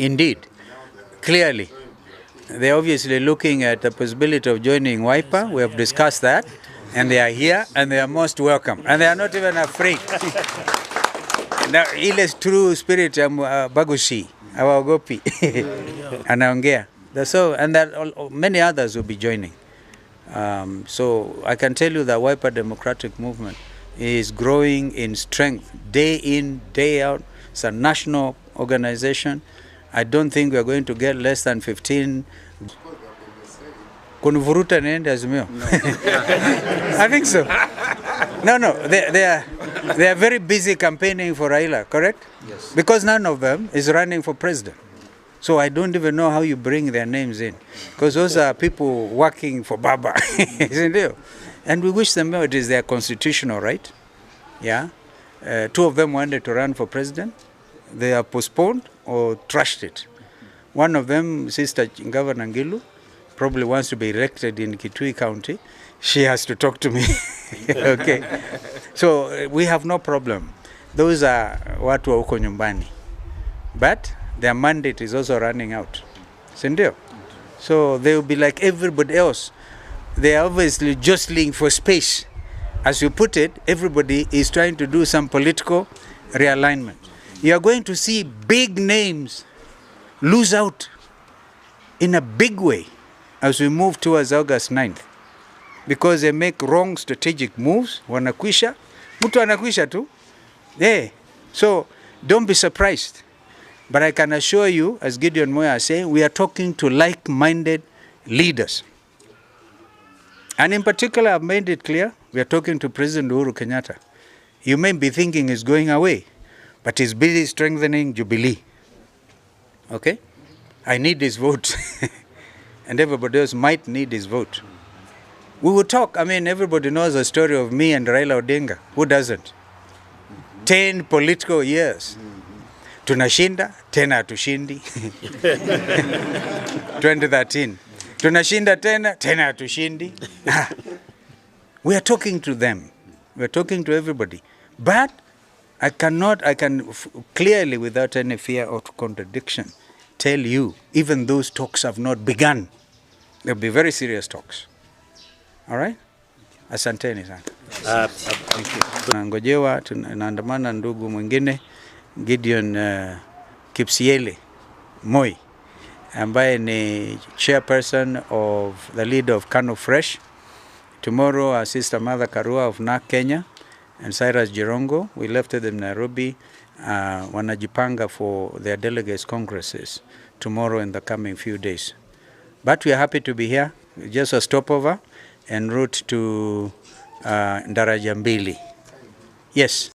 Indeed, clearly. They're obviously looking at the possibility of joining Wiper. We have discussed that. And they are here, and they are most welcome. And they are not even afraid. Now, ile true spirit ya bagushi, hawaogopi. Anaongea. So, and that many others will be joining. So I can tell you that Wiper Democratic Movement is growing in strength day in, day out. It's a national organization. I don't think we are going to get less than 15. Kunivuruta niende Azimio? I think so. No, they are very busy campaigning for Raila, correct? Yes. Because none of them is running for president. So I don't even know how you bring their names in. Because those are people working for Baba, isn't it? And we wish them well. It is their constitutional right. Yeah. Two of them wanted to run for president. They are postponed or trashed it. One of them, Sister Governor Ngilu, probably wants to be elected in Kitui County. She has to talk to me. Okay. So we have no problem. Those are watu wa huko nyumbani. But their mandate is also running out. Sindio? So they will be like everybody else. They are obviously jostling for space. As you put it, everybody is trying to do some political realignment. You are going to see big names lose out in a big way as we move towards August 9th. Because they make wrong strategic moves. Wanakwisha. Mtu anakwisha tu. Yeah. So don't be surprised. But I can assure you, as Gideon Moya is saying, we are talking to like-minded leaders. And in particular, I've made it clear, we are talking to President Uhuru Kenyatta. You may be thinking he's going away, but he's busy strengthening Jubilee. Okay? I need his vote. And everybody else might need his vote. We will talk. I mean, everybody knows the story of me and Raila Odinga. Who doesn't? 10 political years. Tunashinda, tena hatushindi. 2013. Tunashinda tena hatushindi. We are talking to them. We are talking to everybody. But I can clearly, without any fear or contradiction, tell you, even those talks have not begun. They'll be very serious talks. All right? Asanteni sana. Tunangojewa, tunaandamana ndugu mwingine, Gideon Kipsiele Moi, ambaye ni chairperson of the leader of Kano Fresh. Tomorrow, our sister Mother Karua of NARC Kenya and Cyrus Jirongo, we left them in Nairobi, wanajipanga for their delegates' congresses tomorrow in the coming few days. But we are happy to be here, just a stopover en route to Ndaraja Mbili. Yes.